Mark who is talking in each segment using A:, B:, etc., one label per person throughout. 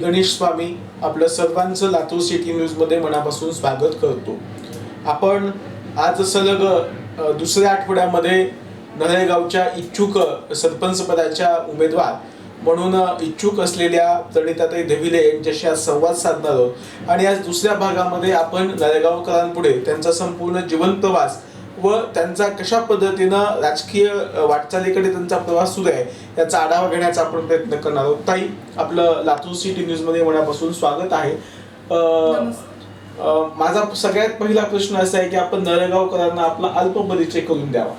A: गणेश स्वामी आपलं सर्वांचं लातूर सिटी न्यूजमध्ये मनापासून स्वागत करतो। आपण आज सलग दुसऱ्या आठवड्यामध्ये नळेगावच्या इच्छुक सरपंच पदाच्या उमेदवार म्हणून इच्छुक असलेल्या प्रणिताताई धविले यांच्याशी आज संवाद साधणार आहोत आणि आज दुसऱ्या भागामध्ये आपण नळेगावकरांपुढे त्यांचा संपूर्ण जीवन प्रवास व त्यांचा कशा पद्धतीनं राजकीय वाटचालीकडे त्यांचा प्रवास सुरू आहे याचा आढावा घेण्याचा आपण प्रयत्न करणार आहोत। ताई, आपलं लातूर सिटी न्यूज मध्ये मनापासून स्वागत आहे। माझा सगळ्यात पहिला प्रश्न असा आहे की आपण नळेगावकरांना आपला अल्प परिचय करून द्यावा।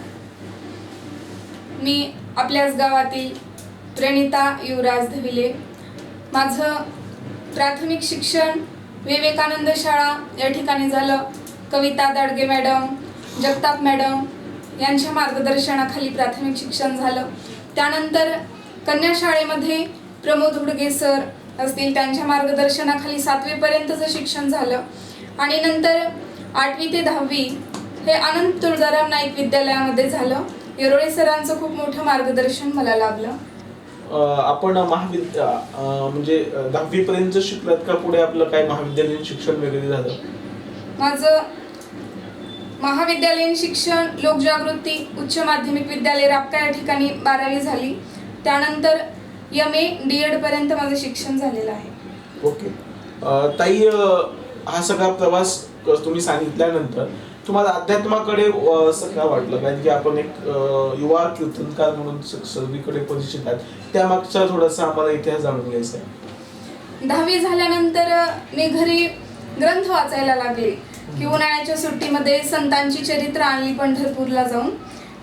B: मी आपल्याच गावातील प्रणिता युवराज धविले। माझं प्राथमिक शिक्षण विवेकानंद शाळा या ठिकाणी झालं। कविता दाडगे मॅडम, जगताप मॅडम यांच्या मार्गदर्शनाखाली प्राथमिक शिक्षण झालं। त्यानंतर कन्या शाळेमध्ये प्रमोद हुडगे सर असतील त्यांच्या मार्गदर्शनाखाली 7वी पर्यंतचं शिक्षण झालं आणि नंतर 8वी ते 10वी हे अनंत तुळजाराम नाईक विद्यालयामध्ये झालं। येरोळे सरांचं खूप मोठं मार्गदर्शन मला लाभलं।
A: आपण म्हणजे 10वी पर्यंत शिकलात का? पुढे आपलं काय महाविद्यालयीन शिक्षण वगैरे झालं?
B: माझं महाविद्यालयीन शिक्षण लोकजागृती उच्च माध्यमिक विद्यालय रापका या ठिकाणी 12वी झाली। त्यानंतर MA DED पर्यंत माझं शिक्षण झालेलं आहे।
A: ओके ताई, हा सगळा प्रवास तुम्ही सांगितल्यानंतर तुम्हाला अध्यात्माकडे असं का वाटलं? कारण की आपण एक युवा कीर्तनकार म्हणून सर्वीकडे परिचित आहात, त्यामागचा थोडासा आम्हाला इतिहास जाणून घ्यायचा आहे।
B: 10वी झाल्यानंतर मी घरी ग्रंथ वाचायला लागले की उन्हाळ्याच्या सुट्टीमध्ये संतांची चरित्र आणली पंढरपूरला जाऊन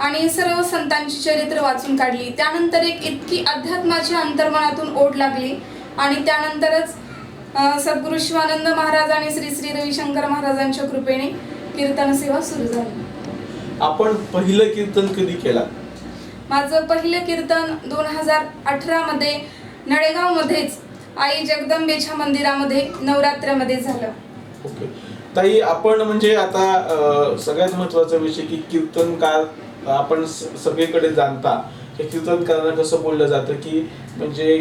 B: आणि सर्व संतांची चरित्र वाचून काढली। त्यानंतर एक इतकी अध्यात्माच्या अंतर्मनातून ओढ लागली आणि त्यानंतरच सद्गुरू शिवानंद महाराज आणि श्री श्री रविशंकर महाराजांच्या कृपेने कीर्तन सेवा सुरू झाली।
A: आपण पहिलं कीर्तन कधी केलं?
B: माझं पहिलं कीर्तन 2018 मध्ये नळेगाव मध्येच आई जगदंबेच्या मंदिरामध्ये नवरात्रामध्ये झालं।
A: ओके ताई, आपण म्हणजे आता सगळ्यात महत्त्वाचा विषय की कीर्तनकार आपण सगळीकडे जाणता की कीर्तनकारांना कसं बोललं जातं की म्हणजे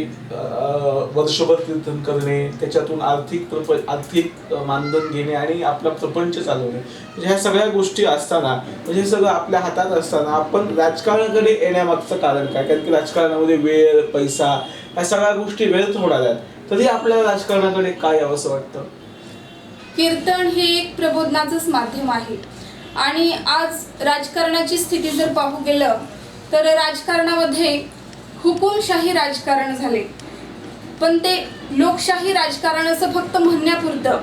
A: वर्षभर कीर्तन करणे, त्याच्यातून आर्थिक मानधन घेणे आणि आपला प्रपंच चालवणे, म्हणजे ह्या सगळ्या गोष्टी असताना म्हणजे हे सगळं आपल्या हातात असताना आपण राजकारणाकडे येण्यामागचं कारण काय? कारण की राजकारणामध्ये वेळ, पैसा ह्या सगळ्या गोष्टी वेळेत होणार आहेत, तरी आपल्याला राजकारणाकडे काय यावं असं वाटतं?
B: कीर्तन हे एक प्रबोधनाचंच माध्यम आहे आणि आज राजकारणाची स्थिती जर पाहू गेलं तर राजकारणामध्ये हुकुमशाही राजकारण झाले, पण ते लोकशाही राजकारण असं फक्त म्हणण्यापुरतं।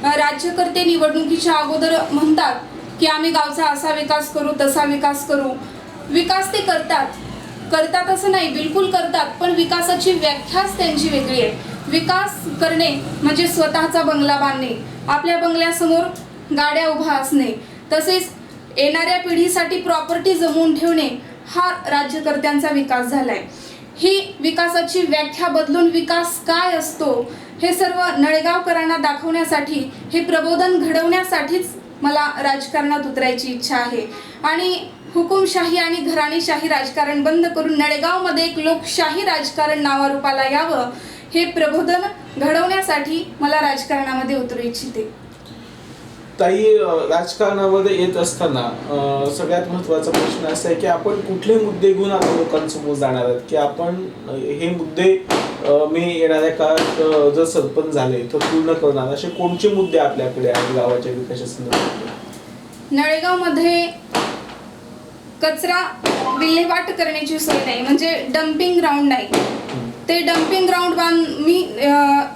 B: राज्यकर्ते निवडणुकीच्या अगोदर म्हणतात की आम्ही गावचा असा विकास करू, तसा विकास करू। विकास ते करतात असं नाही, बिलकुल करतात, पण विकासाची व्याख्याच त्यांची वेगळी आहे। विकास करणे म्हणजे स्वतःचा बंगला बांधणे, आपल्या बंगल्यासमोर गाड्या उभा असणे, तसेच येणाऱ्या पिढीसाठी प्रॉपर्टी जमवून ठेवणे, हा राज्यकर्त्यांचा विकास झालाय। ही विकासाची व्याख्या बदलून विकास काय असतो हे सर्व नळेगावकरांना दाखवण्यासाठी, हे प्रबोधन घडवण्यासाठीच मला राजकारणात उतरायची इच्छा आहे आणि हुकुमशाही आणि घराणेशाही राजकारण बंद करून नळेगावमध्ये एक लोकशाही राजकारण नावारूपाला यावं, हे प्रबोधन घडवण्यासाठी मला राजकारणामध्ये उतरू इच्छिते।
A: ताई, राजकारणामध्ये येत असताना सगळ्यात महत्त्वाचा प्रश्न असा आहे की आपण कुठले मुद्दे घेऊन आता लोकांसमोर जाणार आहात की आपण हे मुद्दे मी येणाऱ्या काळात जर सरपंच झाले तर पूर्ण करणार, असे कोणते मुद्दे आपल्याकडे आहेत गावाच्या विकासासंदर्भात?
B: नळेगावमध्ये कचरा विल्हेवाट करण्याची सोय नाही, म्हणजे डम्पिंग ग्राउंड नाही। ते डम्पिंग ग्राउंड मी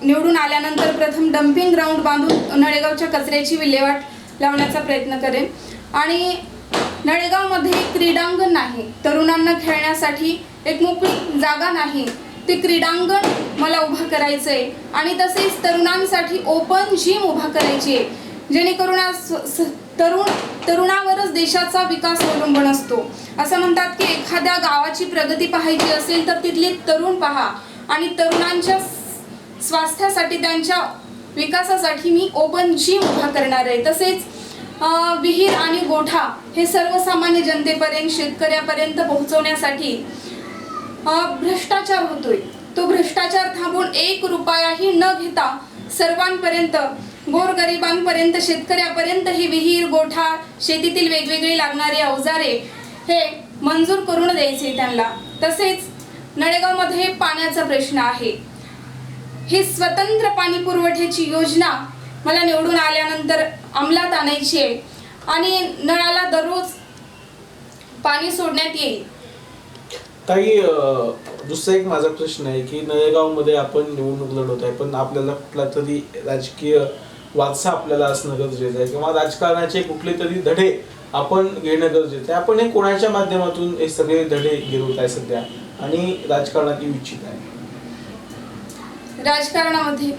B: निवडून आल्यानंतर प्रथम डम्पिंग ग्राउंड बांधून नळेगावच्या कचऱ्याची विल्हेवाट लावण्याचा प्रयत्न करेन आणि नळेगावमध्ये क्रीडांगण नाही, तरुणांना खेळण्यासाठी एक मोकळी जागा नाही, ते क्रीडांगण मला उभा करायचं आहे आणि तसेच तरुणांसाठी ओपन जिम उभा करायची आहे, जेणेकरून तरुणावरच देशाचा विकास अवलंबून असतो। असं म्हणतात की एखाद्या गावाची प्रगती पाहायची असेल तर तिथले तरुण पहा आणि तरुणांच्या स्वास्थ्यासाठी, त्यांच्या विकासासाठी मी ओपन जिम उभा करणार आहे। तसेच विहीर आणि गोठा हे सर्वसामान्य जनतेपर्यंत, शेतकऱ्यापर्यंत पोहोचवण्यासाठी भ्रष्टाचार होतोय, तो भ्रष्टाचार थांबून 1 रुपयाही न घेता सर्वांपर्यंत, गोरगरिबांपर्यंत, शेतकऱ्यापर्यंत ही विहीर, गोठा, शेतीतील वेगवेगळी लागणारी अवजारे हे मंजूर करून द्यायचे त्यांना. तसेच नळेगावमध्ये पाण्याचा प्रश्न आहे. ही स्वतंत्र पाणी पुरवठ्याची योजना मला निवडून आल्यानंतर अंमलात आणायची आहे आणि नळाला दररोज पाणी सोडण्यात येईल.
A: ताई, दुसरा एक माझा प्रश्न आहे की नळेगावमध्ये आपण निवडणूक लढवत आहे, पण आपल्याला कुठला तरी राजकीय वारसा आपल्याला असणं गरजेचं आहे किंवा राजकारणाचे कुठले तरी धडे आपण घेणं गरजेचं आहे. आपण हे कोणाच्या माध्यमातून हे सगळे धडे गिरवत आहे सध्या आणि राजकारणात येऊ इच्छित आहे?
B: राजकारणामध्ये